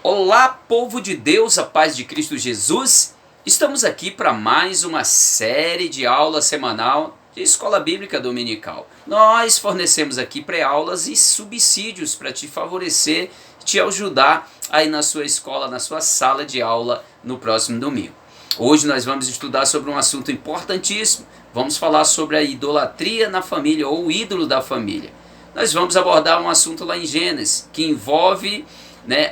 Olá, povo de Deus, a paz de Cristo Jesus. Estamos aqui para mais uma série de aula semanal de Escola Bíblica Dominical. Nós fornecemos aqui pré-aulas e subsídios para te favorecer, te ajudar aí na sua escola, na sua sala de aula no próximo domingo. Hoje nós vamos estudar sobre um assunto importantíssimo. Vamos falar sobre a idolatria na família ou o ídolo da família. Nós vamos abordar um assunto lá em Gênesis que envolve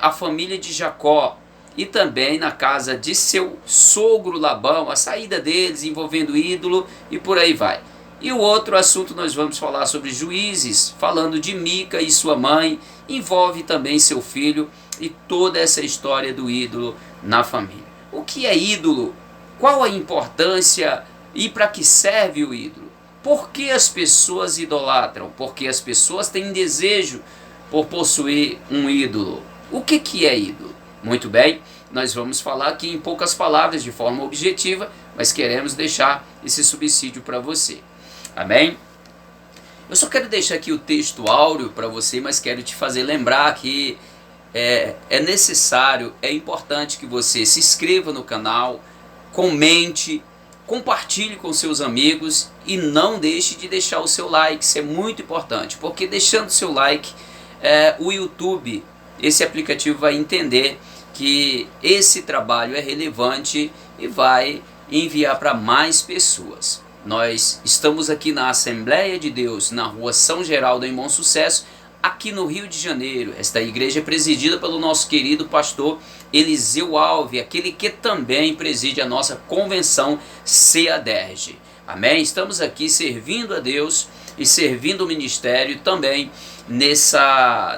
a família de Jacó e também na casa de seu sogro Labão, a saída deles envolvendo ídolo e por aí vai. E o outro assunto nós vamos falar sobre Juízes, falando de Mica e sua mãe, envolve também seu filho e toda essa história do ídolo na família. O que é ídolo? Qual a importância e para que serve o ídolo? Por que as pessoas idolatram? Porque as pessoas têm desejo por possuir um ídolo. O que é ídolo? Muito bem, nós vamos falar aqui em poucas palavras, de forma objetiva, mas queremos deixar esse subsídio para você. Amém? Eu só quero deixar aqui o texto áureo para você, mas quero te fazer lembrar que é necessário, é importante que você se inscreva no canal, comente, compartilhe com seus amigos e não deixe de deixar o seu like. Isso é muito importante, porque deixando o seu like, o YouTube, esse aplicativo vai entender que esse trabalho é relevante e vai enviar para mais pessoas. Nós estamos aqui na Assembleia de Deus, na rua São Geraldo, em Bom Sucesso, aqui no Rio de Janeiro. Esta igreja é presidida pelo nosso querido pastor Eliseu Alves, aquele que também preside a nossa convenção CEADERJ. Amém? Estamos aqui servindo a Deus e servindo o ministério também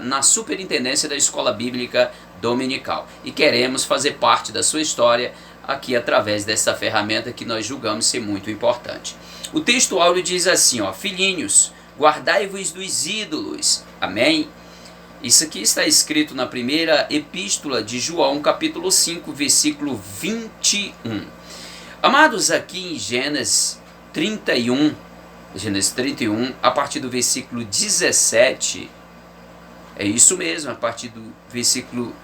na superintendência da Escola Bíblica Dominical. E queremos fazer parte da sua história aqui através dessa ferramenta que nós julgamos ser muito importante. O texto áureo diz assim, filhinhos, guardai-vos dos ídolos. Amém? Isso aqui está escrito na primeira epístola de João, capítulo 5, versículo 21. Amados, aqui em Gênesis 31, a partir do versículo 17, é isso mesmo, a partir do versículo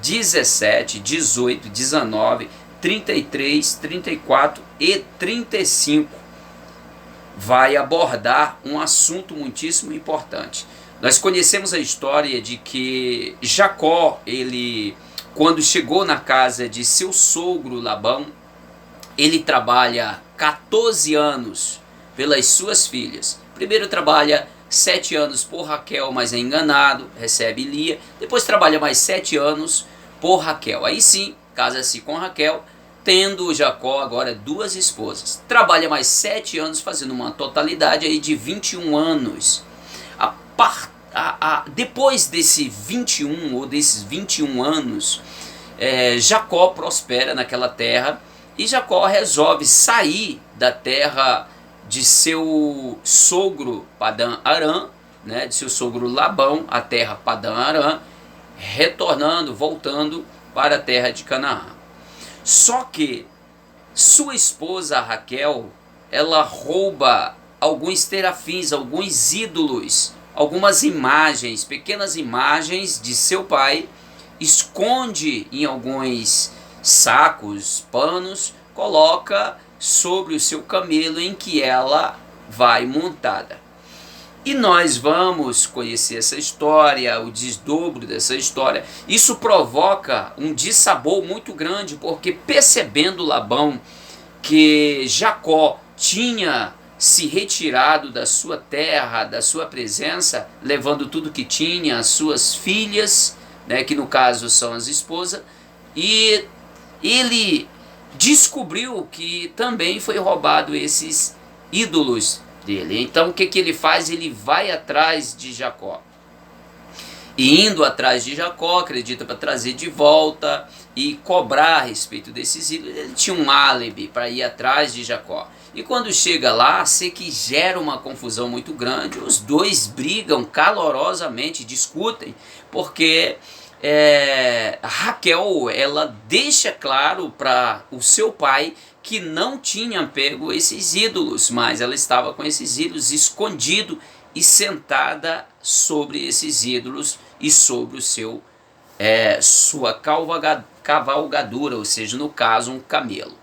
17, 18, 19, 33, 34 e 35, vai abordar um assunto muitíssimo importante. Nós conhecemos a história de que Jacó, quando chegou na casa de seu sogro Labão, ele trabalha 14 anos pelas suas filhas. Primeiro trabalha 7 anos por Raquel, mas é enganado, recebe Lia. Depois trabalha mais 7 anos por Raquel. Aí sim, casa-se com Raquel, tendo Jacó agora 2 esposas. Trabalha mais 7 anos, fazendo uma totalidade aí de 21 anos. Depois desse 21 ou desses 21 anos, Jacó prospera naquela terra e Jacó resolve sair da terra de seu sogro Padã-Arã, de seu sogro Labão, a terra Padã-Arã, voltando para a terra de Canaã. Só que sua esposa Raquel, ela rouba alguns terafins, alguns ídolos, algumas imagens, pequenas imagens de seu pai, esconde em alguns sacos, panos, coloca sobre o seu camelo em que ela vai montada. E nós vamos conhecer essa história, o desdobro dessa história. Isso provoca um dissabor muito grande, porque percebendo Labão que Jacó tinha se retirado da sua terra, da sua presença, levando tudo que tinha, as suas filhas, que no caso são as esposas, e ele descobriu que também foi roubado esses ídolos dele. Então o que ele faz? Ele vai atrás de Jacó. E indo atrás de Jacó, acredita, para trazer de volta e cobrar a respeito desses ídolos. Ele tinha um álibi para ir atrás de Jacó. E quando chega lá, sei que gera uma confusão muito grande. Os dois brigam calorosamente, discutem, porque Raquel, ela deixa claro para o seu pai que não tinha pego esses ídolos, mas ela estava com esses ídolos escondido e sentada sobre esses ídolos e sobre o seu sua cavalgadura, ou seja, no caso, um camelo.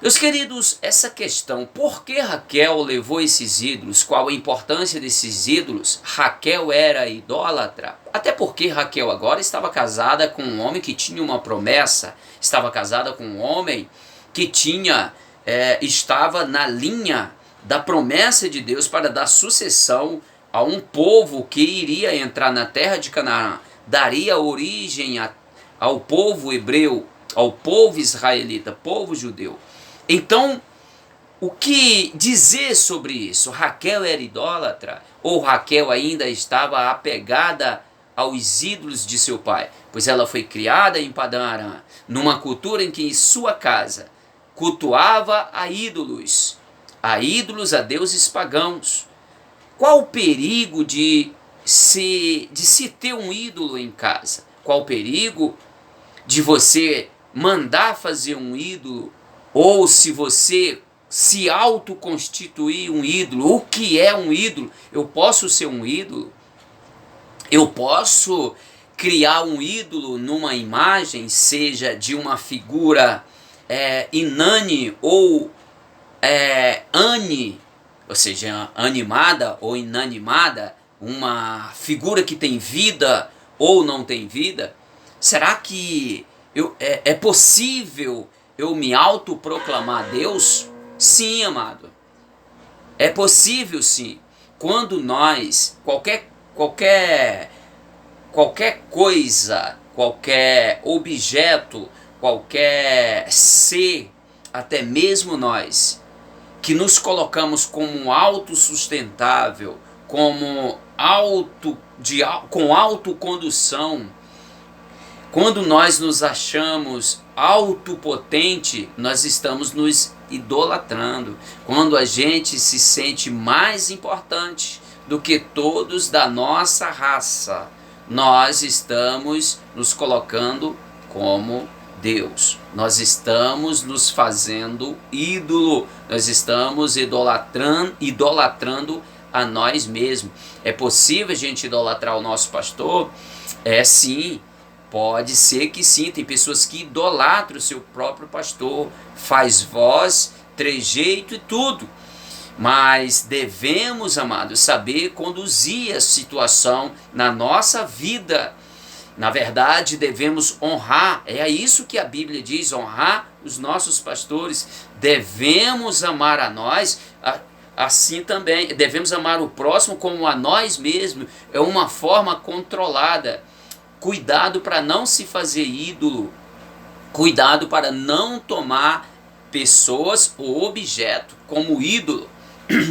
Meus queridos, essa questão, por que Raquel levou esses ídolos, qual a importância desses ídolos? Raquel era idólatra, até porque Raquel agora estava casada com um homem que tinha uma promessa, estava casada com um homem que estava na linha da promessa de Deus para dar sucessão a um povo que iria entrar na terra de Canaã, daria origem ao povo hebreu, ao povo israelita, povo judeu. Então, o que dizer sobre isso? Raquel era idólatra? Ou Raquel ainda estava apegada aos ídolos de seu pai? Pois ela foi criada em Padã Arã, numa cultura em que em sua casa cultuava a ídolos, a deuses pagãos. Qual o perigo de se ter um ídolo em casa? Qual o perigo de você mandar fazer um ídolo? Ou se você se autoconstituir um ídolo? O que é um ídolo? Eu posso ser um ídolo? Eu posso criar um ídolo numa imagem, seja de uma figura inane ou ou seja, animada ou inanimada, uma figura que tem vida ou não tem vida? Será que é possível eu me autoproclamar Deus? Sim, amado. É possível, sim. Quando nós, qualquer coisa, qualquer objeto, qualquer ser, até mesmo nós, que nos colocamos como autossustentável, com autocondução, quando nós nos achamos autopotente, nós estamos nos idolatrando. Quando a gente se sente mais importante do que todos da nossa raça, nós estamos nos colocando como Deus. Nós estamos nos fazendo ídolo. Nós estamos idolatrando a nós mesmos. É possível a gente idolatrar o nosso pastor? É sim. Pode ser que sim, tem pessoas que idolatram o seu próprio pastor, faz voz, trejeito e tudo. Mas devemos, amados, saber conduzir a situação na nossa vida. Na verdade, devemos honrar, é isso que a Bíblia diz, honrar os nossos pastores. Devemos amar a nós, assim também, devemos amar o próximo como a nós mesmos, é uma forma controlada. Cuidado para não se fazer ídolo. Cuidado para não tomar pessoas ou objeto como ídolo.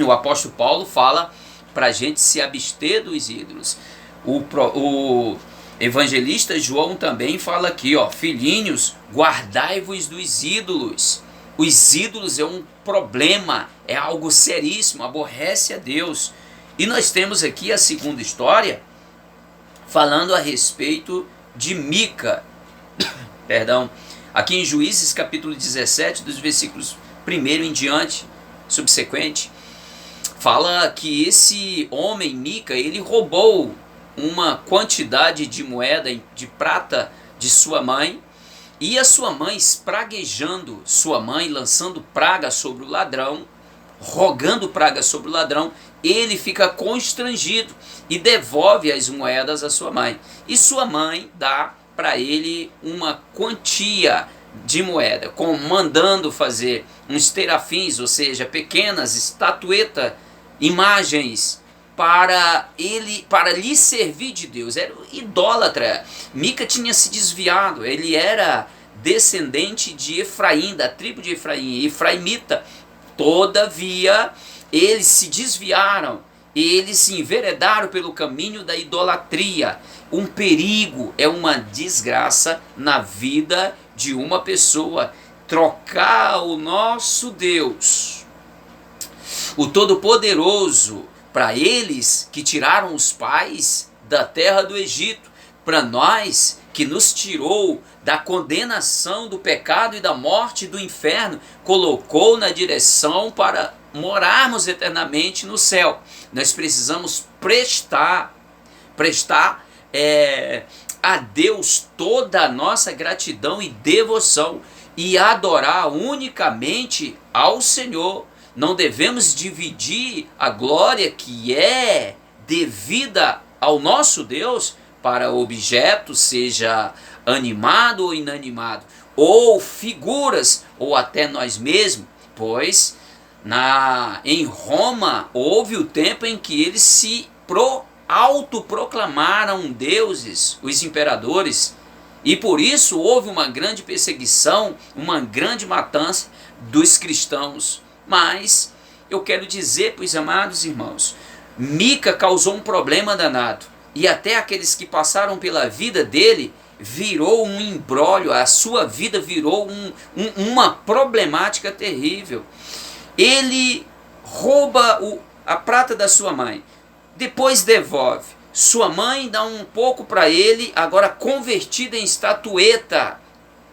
O apóstolo Paulo fala para a gente se abster dos ídolos. O evangelista João também fala aqui, filhinhos, guardai-vos dos ídolos. Os ídolos é um problema, é algo seríssimo, aborrece a Deus. E nós temos aqui a segunda história, falando a respeito de Mica, aqui em Juízes capítulo 17, dos versículos 1 em diante, subsequente, fala que esse homem Mica, ele roubou uma quantidade de moeda de prata de sua mãe, e a sua mãe espraguejando sua mãe, lançando praga sobre o ladrão, rogando praga sobre o ladrão, ele fica constrangido e devolve as moedas à sua mãe. E sua mãe dá para ele uma quantia de moeda, mandando fazer uns terafins, ou seja, pequenas estatuetas, imagens, para lhe servir de Deus. Era idólatra. Mica tinha se desviado, ele era descendente de Efraim, da tribo de Efraim, efraimita. Todavia, eles se desviaram, eles se enveredaram pelo caminho da idolatria. Um perigo, é uma desgraça na vida de uma pessoa trocar o nosso Deus, o Todo-Poderoso, para eles que tiraram os pais da terra do Egito, para nós que nos tirou da condenação do pecado e da morte e do inferno, colocou na direção para morarmos eternamente no céu. Nós precisamos prestar a Deus toda a nossa gratidão e devoção e adorar unicamente ao Senhor. Não devemos dividir a glória que é devida ao nosso Deus para objetos, seja animado ou inanimado, ou figuras, ou até nós mesmos, pois em Roma houve o tempo em que eles se autoproclamaram deuses, os imperadores, e por isso houve uma grande perseguição, uma grande matança dos cristãos. Mas eu quero dizer para os amados irmãos, Mica causou um problema danado, e até aqueles que passaram pela vida dele virou um imbróglio, a sua vida virou uma problemática terrível. Ele rouba a prata da sua mãe, depois devolve. Sua mãe dá um pouco para ele, agora convertida em estatueta,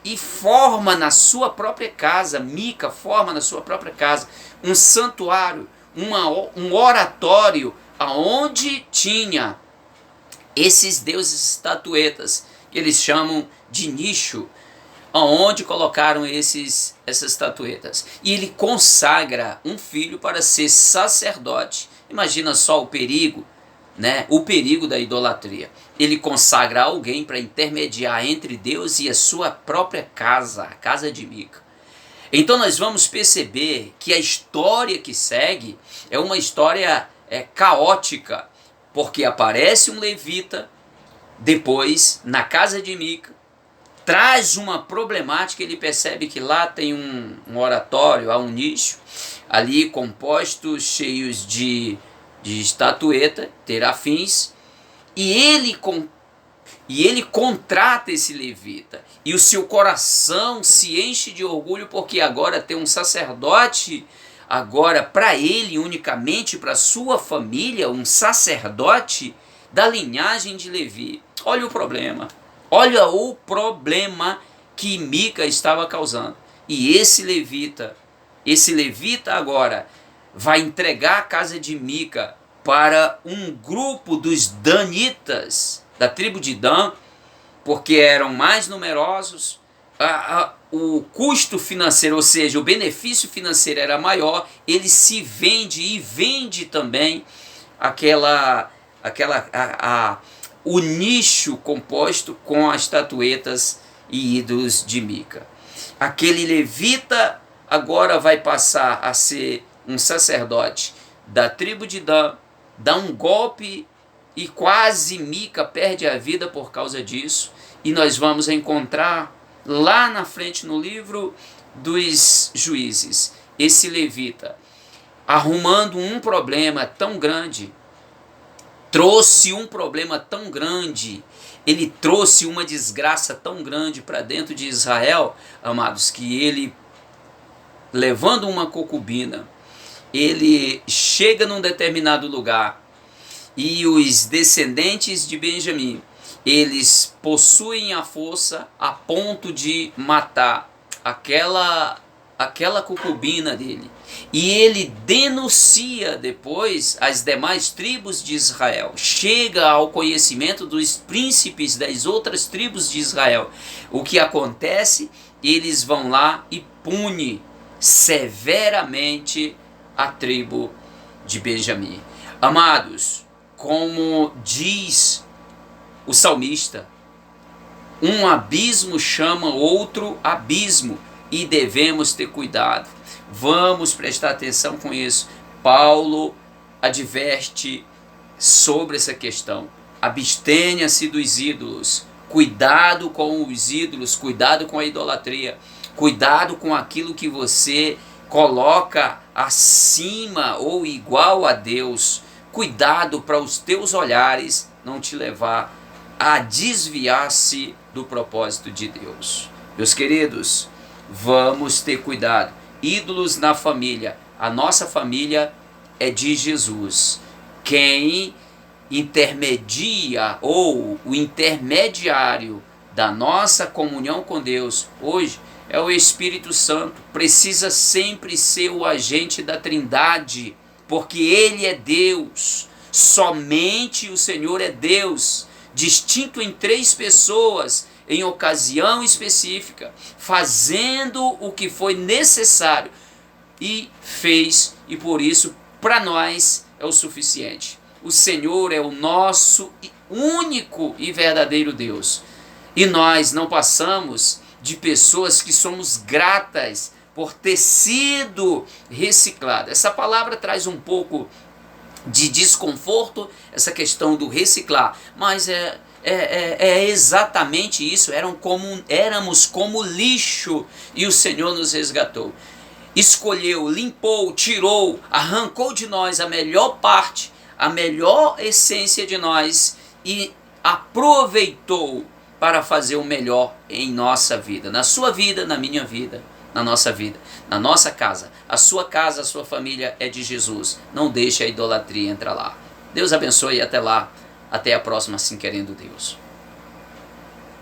e forma na sua própria casa, Mica forma na sua própria casa, um santuário, um oratório, aonde tinha esses deuses estatuetas, que eles chamam de nicho, aonde colocaram essas estatuetas. E ele consagra um filho para ser sacerdote. Imagina só o perigo, né? O perigo da idolatria. Ele consagra alguém para intermediar entre Deus e a sua própria casa, a casa de Mica. Então nós vamos perceber que a história que segue é uma história caótica, porque aparece um levita depois na casa de Mica, traz uma problemática, ele percebe que lá tem um oratório, há um nicho ali composto, cheios de estatueta, terafins, e ele contrata esse levita, e o seu coração se enche de orgulho, porque agora tem um sacerdote, agora para ele unicamente, para sua família, um sacerdote da linhagem de Levi. Olha o problema que Mica estava causando. E esse levita agora vai entregar a casa de Mica para um grupo dos danitas, da tribo de Dan, porque eram mais numerosos, o custo financeiro, ou seja, o benefício financeiro era maior, ele se vende e vende também o nicho composto com as estatuetas e ídolos de Mica. Aquele levita agora vai passar a ser um sacerdote da tribo de Dan, dá um golpe e quase Mica perde a vida por causa disso. E nós vamos encontrar lá na frente no livro dos Juízes, esse levita arrumando um problema tão grande, trouxe um problema tão grande, ele trouxe uma desgraça tão grande para dentro de Israel, amados, que ele, levando uma concubina, ele chega num determinado lugar e os descendentes de Benjamim, eles possuem a força a ponto de matar aquela concubina dele. E ele denuncia depois as demais tribos de Israel. Chega ao conhecimento dos príncipes das outras tribos de Israel. O que acontece? Eles vão lá e punem severamente a tribo de Benjamim. Amados, como diz o salmista, um abismo chama outro abismo e devemos ter cuidado. Vamos prestar atenção com isso. Paulo adverte sobre essa questão. Abstenha-se dos ídolos. Cuidado com os ídolos, cuidado com a idolatria. Cuidado com aquilo que você coloca acima ou igual a Deus. Cuidado para os teus olhares não te levar a desviar-se do propósito de Deus. Meus queridos, vamos ter cuidado. Ídolos na família. A nossa família é de Jesus. Quem intermedia ou o intermediário da nossa comunhão com Deus hoje é o Espírito Santo. Precisa sempre ser o agente da Trindade, porque Ele é Deus. Somente o Senhor é Deus. distinto em 3 pessoas, em ocasião específica, fazendo o que foi necessário e fez, e por isso para nós é o suficiente. O Senhor é o nosso único e verdadeiro Deus. E nós não passamos de pessoas que somos gratas por ter sido reciclado. Essa palavra traz um pouco de desconforto, essa questão do reciclar, mas é exatamente isso. Éramos como lixo e o Senhor nos resgatou. Escolheu, limpou, tirou, arrancou de nós a melhor parte, a melhor essência de nós e aproveitou para fazer o melhor em nossa vida, na sua vida, na minha vida, na nossa vida, na nossa casa. A sua família é de Jesus. Não deixe a idolatria entrar lá. Deus abençoe e até lá. Até a próxima, assim querendo Deus.